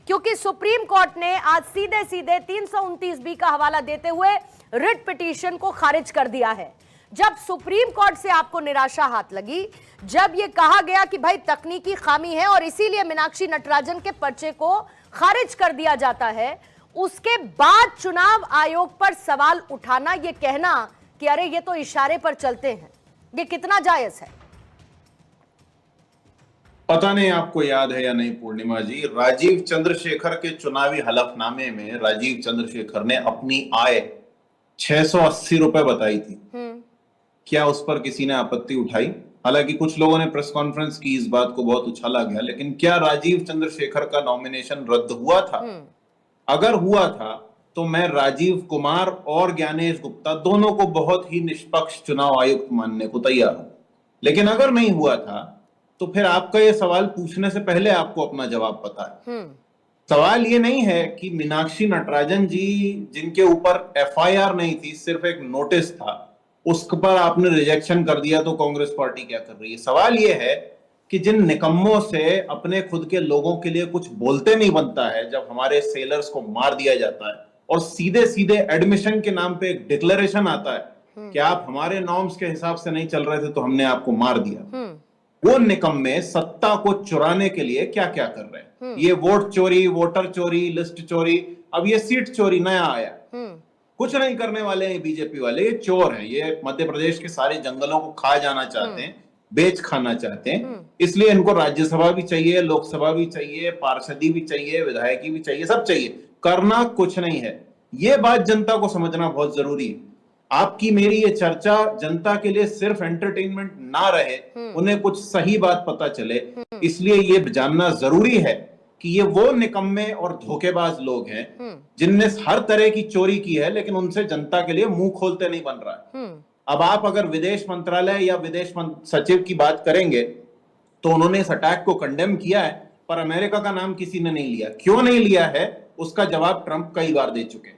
क्योंकि supreme court ने आज सीधे सीधे 329B का हवाला देते हुए रिट पिटीशन को खारिज कर दिया है। जब सुप्रीम कोर्ट से आपको निराशा हाथ लगी, जब यह कहा गया कि भाई तकनीकी खामी है और इसीलिए मीनाक्षी नटराजन के पर्चे को खारिज कर दिया जाता है, उसके बाद चुनाव आयोग पर सवाल उठाना, यह कहना कि अरे ये तो इशारे पर चलते हैं, ये कितना जायज है? पता नहीं आपको याद है या नहीं पूर्णिमा जी, राजीव चंद्रशेखर के चुनावी हलफनामे में राजीव चंद्रशेखर ने अपनी आय 680 रुपए बताई थी। क्या उस पर किसी ने आपत्ति उठाई? हालांकि कुछ लोगों ने प्रेस कॉन्फ्रेंस की, इस बात को बहुत उछाला गया, लेकिन क्या राजीव चंद्रशेखर का नॉमिनेशन रद्द हुआ था? अगर हुआ था तो मैं राजीव कुमार और ज्ञानेश गुप्ता दोनों को बहुत ही निष्पक्ष चुनाव आयुक्त मानने को तैयार हूं। लेकिन अगर नहीं हुआ था तो फिर आपका ये सवाल पूछने से पहले आपको अपना जवाब पता है। सवाल ये नहीं है कि मीनाक्षी नटराजन जी, जिनके ऊपर एफआईआर नहीं थी, सिर्फ एक नोटिस था, उस पर आपने रिजेक्शन कर दिया तो कांग्रेस पार्टी क्या कर रही है। सवाल ये है कि जिन निकम्मों से अपने खुद के लोगों के लिए कुछ बोलते नहीं बनता है, जब हमारे सेलर्स को मार दिया जाता है और सीधे सीधे एडमिशन के नाम पे एक डिक्लेरेशन आता है कि आप हमारे नॉर्म्स के हिसाब से नहीं चल रहे थे तो हमने आपको मार दिया, वो निकम्मे सत्ता को चुराने के लिए क्या क्या कर रहे हैं। ये वोट चोरी, वोटर चोरी, लिस्ट चोरी, अब ये सीट चोरी नया आया। कुछ नहीं करने वाले हैं बीजेपी वाले, ये चोर हैं। ये मध्य प्रदेश के सारे जंगलों को खा जाना चाहते हैं, बेच खाना चाहते हैं। इसलिए इनको राज्यसभा भी चाहिए, लोकसभा भी चाहिए, पार्षदी भी चाहिए, विधायकी भी चाहिए, सब चाहिए। करना कुछ नहीं है। ये बात जनता को समझना बहुत जरूरी है। आपकी मेरी ये चर्चा जनता के लिए सिर्फ एंटरटेनमेंट ना रहे, उन्हें कुछ सही बात पता चले, इसलिए ये जानना जरूरी है कि ये वो निकम्मे और धोखेबाज लोग हैं जिनने हर तरह की चोरी की है, लेकिन उनसे जनता के लिए मुंह खोलते नहीं बन रहा है। अब आप अगर विदेश मंत्रालय या विदेश सचिव की बात करेंगे तो उन्होंने इस अटैक को कंडेम किया है, पर अमेरिका का नाम किसी ने नहीं लिया। क्यों नहीं लिया है उसका जवाब ट्रंप कई बार दे चुके हैं।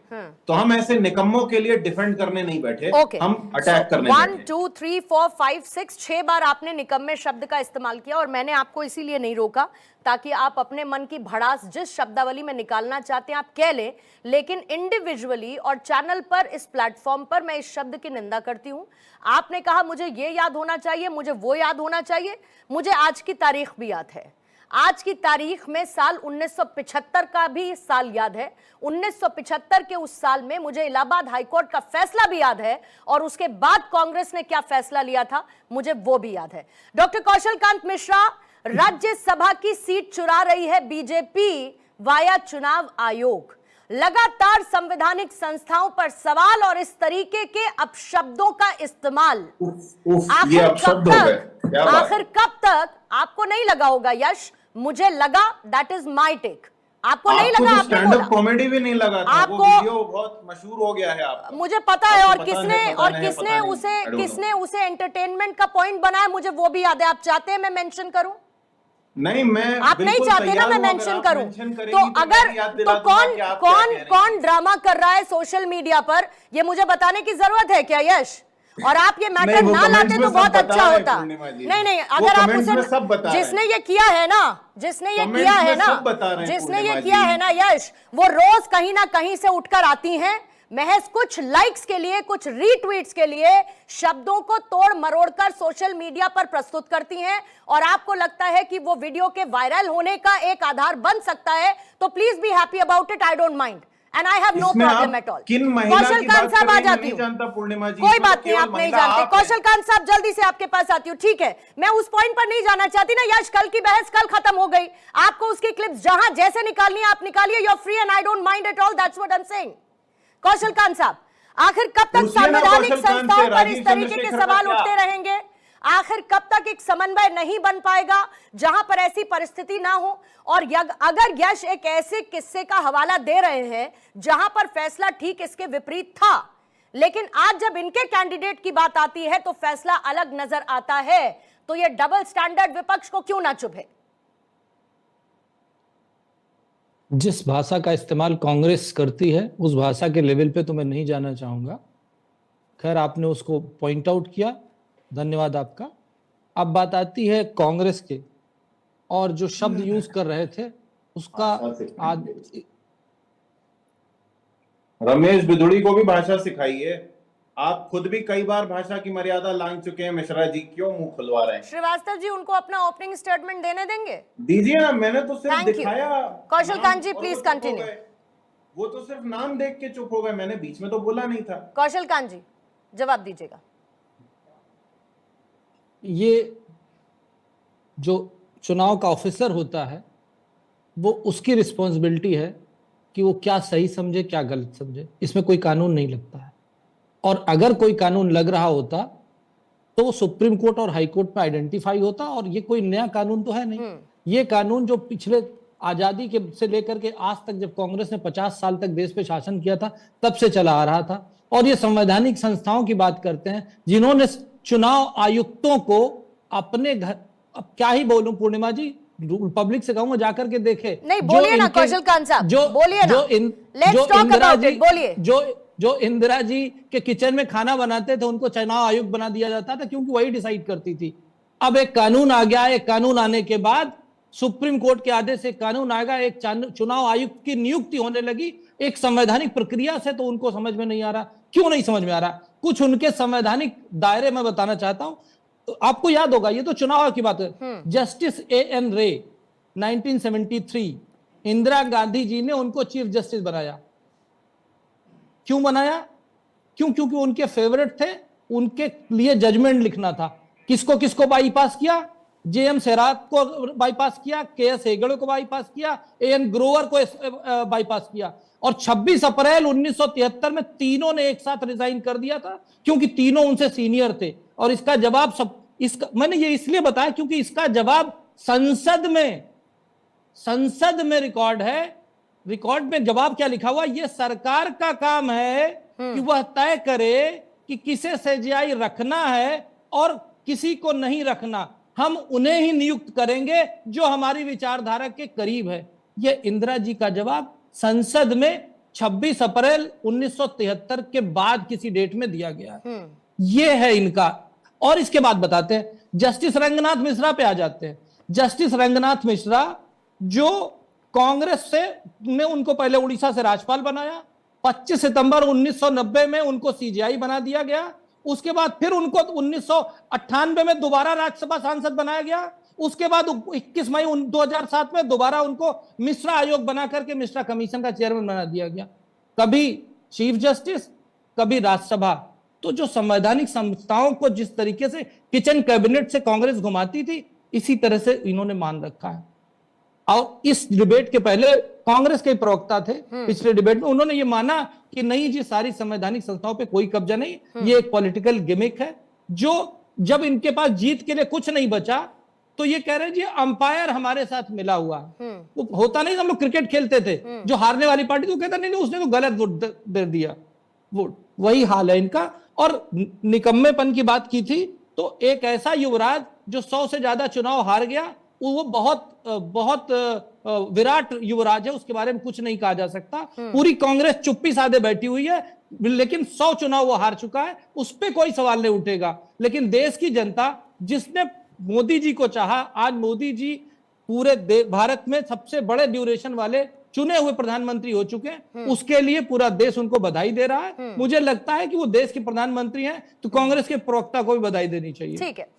तो हम ऐसे निकम्मों के लिए डिफेंड करने नहीं बैठे, हम अटैक करने बैठे। 1 2 3 4 5 6 6 बार आपने निकम्मे शब्द का इस्तेमाल किया और मैंने आपको इसीलिए नहीं रोका ताकि आप अपने मन की भड़ास जिस शब्दावली में निकालना चाहते हैं आप कह लें, लेकिन इंडिविजुअली और चैनल पर, इस प्लेटफॉर्म पर मैं इस शब्द की निंदा करती हूं। आपने कहा मुझे ये याद होना चाहिए, मुझे वो याद होना चाहिए, मुझे आज की तारीख भी याद है। आज की तारीख में साल 1975 का भी साल याद है। 1975 के उस साल में मुझे इलाहाबाद हाईकोर्ट का फैसला भी याद है और उसके बाद कांग्रेस ने क्या फैसला लिया था मुझे वो भी याद है। डॉक्टर कौशल कांत मिश्रा, राज्यसभा की सीट चुरा रही है बीजेपी वाया चुनाव आयोग। लगातार संवैधानिक संस्थाओं पर सवाल और इस तरीके के अपशब्दों का इस्तेमाल, आखिर कब तक? आपको नहीं लगा होगा यश, मुझे लगा, दैट इज माय टेक। आपको नहीं लगा? आपको स्टैंड अप कॉमेडी भी नहीं लगा था, आपको वो वीडियो बहुत मशहूर हो गया है आपका। मुझे पता है, और किसने उसे एंटरटेनमेंट का पॉइंट बनाया मुझे वो भी याद है। आप चाहते हैं मैं मेंशन करूं? नहीं, मैं आप नहीं चाहते ना मैं मेंशन करूं, तो अगर तो कौन ड्रामा कर रहा है सोशल मीडिया पर, ये मुझे बताने की जरूरत है क्या यश? और आप ये मैटर ना लाते तो बहुत अच्छा होता। नहीं, अगर आप उसे, जिसने ये किया है ना यश, वो रोज कहीं ना कहीं से उठकर आती हैं, महज कुछ लाइक्स के लिए, कुछ रीट्वीट्स के लिए शब्दों को तोड़ मरोड़कर सोशल मीडिया पर प्रस्तुत करती हैं, और आपको लगता है कि वो वीडियो के वायरल होने का एक आधार बन सकता है, तो please be happy about it. I don't mind and I have no problem at all. Kaushal Kant साहब आ जाती हूँ, कोई बात नहीं, आप नहीं जानते। कौशल कांत साहब जल्दी से आपके पास आती हूँ, ठीक है। मैं उस पॉइंट पर नहीं जाना चाहती ना यश, कल की बहस कल खत्म हो गई। आपको उसकी क्लिप्स जहां जैसे निकालनी है आप निकालिए, you are free and I don't mind at all, that's what I am saying. Kaushal Kant साहब, आखिर कब तक संवैधानिक संस्थाओं पर इस तरीके के सवाल उठते रहेंगे? आखिर कब तक एक समन्वय नहीं बन पाएगा जहां पर ऐसी परिस्थिति ना हो? और अगर यश एक ऐसे किस्से का हवाला दे रहे हैं जहां पर फैसला ठीक इसके विपरीत था, लेकिन आज जब इनके कैंडिडेट की बात आती है तो फैसला अलग नजर आता है, तो यह डबल स्टैंडर्ड विपक्ष को क्यों ना चुभे? जिस भाषा का इस्तेमाल कांग्रेस करती है उस भाषा के लेवल पे तो मैं नहीं जाना चाहूंगा। खैर, आपने उसको पॉइंट आउट किया, धन्यवाद आपका। अब बात आती है कांग्रेस के, और जो शब्द यूज कर रहे थे उसका भाषा आज सिखाइए। रमेश बिधुड़ी को भी भाषा सिखाइए। आप खुद भी कई बार भाषा की मर्यादा लांघ चुके हैं मिश्रा जी, क्यों मुंह खुलवा रहे हैं? श्रीवास्तव जी उनको अपना ओपनिंग स्टेटमेंट देने देंगे? दीजिए ना, मैंने तो सिर्फ Thank you. दिखाया। कौशल नाम कांत जी, और वो please चुप हो continue. गए। वो तो सिर्फ नाम देख के चुप हो गए, मैंने बीच में तो बोला नहीं था। कौशल कांत जी जवाब दीजिएगा। ये जो चुनाव का ऑफिसर होता है वो उसकी रिस्पॉन्सिबिलिटी है कि वो क्या सही समझे क्या गलत समझे, इसमें कोई कानून नहीं लगता है। और अगर कोई कानून लग रहा होता तो वो सुप्रीम कोर्ट और हाई कोर्ट में आइडेंटिफाई होता, और ये कोई नया कानून तो है नहीं। ये कानून जो पिछले आजादी के से लेकर के आज तक, जब कांग्रेस ने 50 साल तक देश पे शासन किया था, तब से चला आ रहा था। और ये संवैधानिक संस्थाओं की बात करते हैं जिन्होंने चुनाव आयुक्तों को अपने घर, अब क्या ही बोलूं पूर्णिमा जी, पब्लिक से कहूंगा जाकर के देखे। नहीं, बोलिए ना कौशल कांत साहब, बोलिए ना। Let's talk about it, बोलिए। जो इंदिरा जी के किचन में खाना बनाते थे उनको चुनाव आयुक्त बना दिया जाता था, क्योंकि वही डिसाइड करती थी। अब एक कानून आ गया, एक कानून आने के बाद सुप्रीम कोर्ट के आदेश से कानून आएगा, एक चुनाव आयुक्त की नियुक्ति होने लगी एक संवैधानिक प्रक्रिया से। तो उनको समझ में नहीं आ रहा, क्यों नहीं समझ में आ रहा? कुछ उनके संवैधानिक दायरे में बताना चाहता हूं। तो आपको याद होगा, ये तो चुनाव की बात है, जस्टिस A.N. रे 1973 इंदिरा गांधी जी ने उनको चीफ जस्टिस बनाया। क्यों बनाया? क्योंकि उनके फेवरेट थे, उनके लिए जजमेंट लिखना था। किसको किसको बाईपास किया? J.M. शेरात को बाईपास किया, K.S. हेगड़े को बाईपास किया, A.N. ग्रोवर को बाईपास किया। और 26 अप्रैल 1973 में तीनों ने एक साथ रिजाइन कर दिया था, क्योंकि तीनों उनसे सीनियर थे। और इसका जवाब इसका मैंने ये इसलिए बताया क्योंकि इसका जवाब संसद में रिकॉर्ड है। रिकॉर्ड में जवाब क्या लिखा हुआ? ये सरकार का काम है कि वह तय करे कि किसे सीजेआई रखना है और किसी को नहीं रखना। हम उन्हें ही नियुक्त करेंगे जो हमारी विचारधारा के करीब है। यह इंदिरा जी का जवाब संसद में 26 अप्रैल 1973 के बाद किसी डेट में दिया गया है। यह है इनका। और इसके बाद बताते हैं, जस्टिस रंगनाथ मिश्रा पे आ जाते हैं। जस्टिस रंगनाथ मिश्रा जो कांग्रेस से ने उनको पहले उड़ीसा से राज्यपाल बनाया, 25 सितंबर 1990 में उनको सीजेआई बना दिया गया। उसके बाद फिर उनको 1998 में दोबारा राज्यसभा सांसद बनाया गया। उसके बाद 21 मई 2007 में दोबारा उनको मिश्रा आयोग बना करके मिश्रा कमीशन का चेयरमैन बना दिया गया। कभी चीफ जस्टिस, कभी राज्यसभा। तो जो संवैधानिक संस्थाओं को जिस तरीके से किचन कैबिनेट से कांग्रेस घुमाती थी, इसी तरह से इन्होंने मान रखा है। और इस डिबेट के पहले कांग्रेस के प्रवक्ता थे, पिछले डिबेट में उन्होंने ये माना कि नहीं जी, सारी संवैधानिक संस्थाओं पे कोई कब्जा नहीं, ये एक पॉलिटिकल गिमिक है। जो जब इनके पास जीत के लिए कुछ नहीं बचा तो ये कह रहे हैं जी अंपायर हमारे साथ मिला हुआ। वो होता नहीं, हम लोग क्रिकेट खेलते थे, जो हारने वाली पार्टी तो कहता नहीं उसने तो गलत वोट दे दिया, वोट। वही हाल है इनका। और निकम्मेपन की बात की थी तो एक ऐसा युवराज जो 100 से ज्यादा चुनाव हार गया, वो बहुत विराट युवराज है, उसके बारे में कुछ नहीं कहा जा सकता। पूरी कांग्रेस चुप्पी साधे बैठी हुई है, लेकिन 100 चुनाव वो हार चुका है, उस पर कोई सवाल नहीं उठेगा। लेकिन देश की जनता जिसने मोदी जी को चाहा, आज मोदी जी पूरे भारत में सबसे बड़े ड्यूरेशन वाले चुने हुए प्रधानमंत्री हो चुके हैं, उसके लिए पूरा देश उनको बधाई दे रहा है। मुझे लगता है कि वो देश के प्रधानमंत्री हैं, तो कांग्रेस के प्रवक्ता को भी बधाई देनी चाहिए। ठीक है।